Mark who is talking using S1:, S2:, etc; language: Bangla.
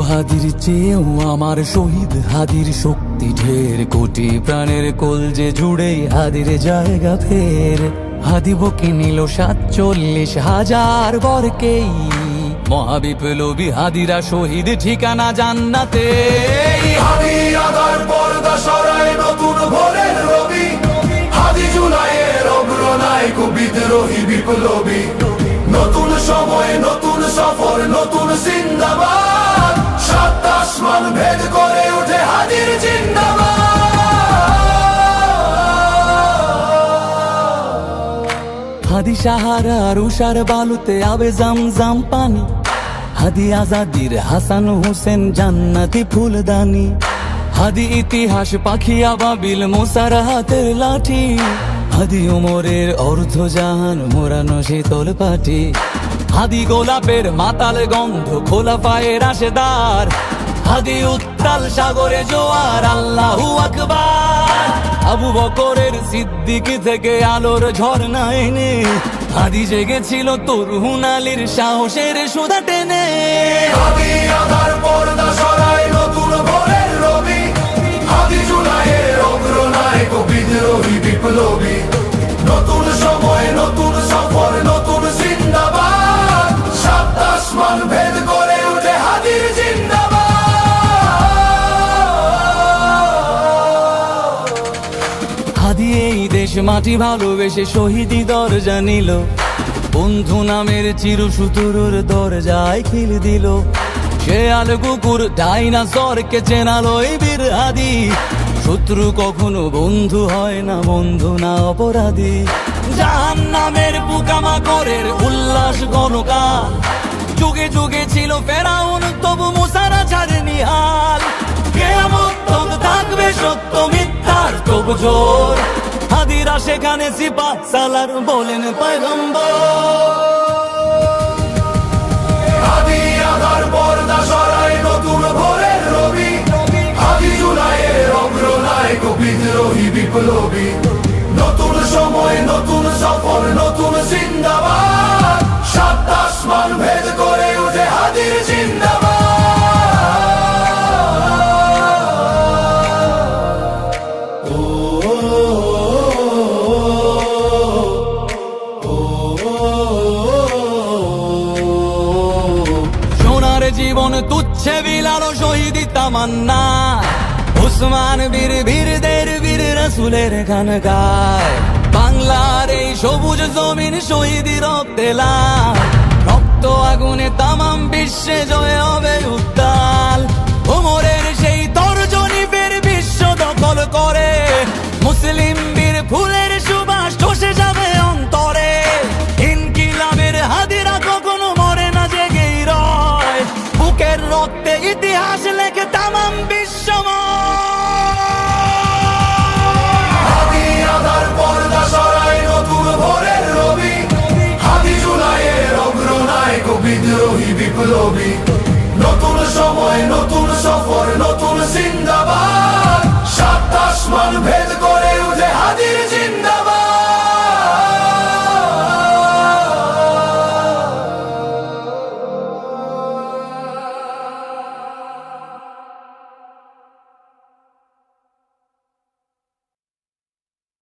S1: হাদির চেয়েও আমার শহীদ হাদির শক্তি ঢের, কোটি প্রাণের কলজে জুড়ে হাদির জায়গা ফের। হাদি বকে নিল ৪৭,০০০ বরকেই, মহাবিপ্লবী হাদিরা শহীদ ঠিকানা জান্নাতে।
S2: হাদি আদার পর্দা সরায় নতুন ভোরের রবি, হাদি জুলাইয়ের অগ্রনায়ক বিদ্রোহী বিপ্লবী। নতুন সময় নতুন সফর নতুন জিন্দাবাদ, সাত আসমান ভেদ করে ওঠে হাদির জিন্দাবাদ।
S1: হাদি সাহারার উষার বালুতে আবে জামজাম পানি, হাদি আজাদির হাসান হোসেন জান্নাতি ফুলদানি। হাদি ইতিহাস পাখি আবাবিল মোসার হাতের লাঠি, হাদি ওমরের অর্ধজাহান মোরানো শীতল পাটি। হাদি গোলাপের মাতাল গন্ধ খোলা পায়ের রাশেদার, হাদি উত্তাল সাগরে জোয়ার আল্লাহু আকবার। আবু বকরের সিদ্দিক থেকে আলোর ঝর্ণা এনে, হাদি জেগেছিল তরুণ আলীর সাহসের সুধা টেনে।
S2: হাদি আদার পর্দা সরায় নতুন ভোরের রবি, হাদি জুলাইয়ের অগ্রনায়ক বিদ্রোহী বিপ্লবী। নতুন সময় নতুন সফর নতুন জিন্দাবাদ, সাত আসমান ভেদ করে ওঠে হাদির জিন্দাবাদ।
S1: হাদি এই দেশ মাটি ভালোবেসে শহীদি দরজা নিল, বন্ধু নামের চিরসুতুরুর দরজায় খিল দিল। শেয়াল কুকুর ডাইনাসরকে চেনালো এই বীর হাদি, শত্রু কখনো বন্ধু হয় না, বন্ধু না অপরাধী। জাহান্নামের পোকামাকড়ের উল্লাস গণকাল, যুগে যুগে ছিল ফেরাউন তবু মুসারা ছাড়েনি হাল। কিয়ামত তক থাকবে সত্য মিথ্যার তবু জোর, হাদিরা সেখানে সিপাহ সালার বলেন পয়গম্বর।
S2: হাদি আদার পর্দা সরায় নতুন ভোরের রবি, হাদি জুলাইয়ের অগ্রনায়ক বিদ্রোহী বিপ্লবী। নতুন সময় নতুন সফর নতুন জিন্দাবাদ, সাত আসমান ভেদ করে ওঠে হাদির জিন্দাবাদ।
S1: সোনার জীবন তুচ্ছে বিলালো শহীদি তামান্না, উসমান বীর বীরদের বীর রাসূলের গান গায়। বাংলার এই সবুজ জমিন শহীদি রক্তে লাল, রক্ত আগুনে তামাম বিশ্বে জয় হবে উত্তাল। ওমরের সেই তর্জ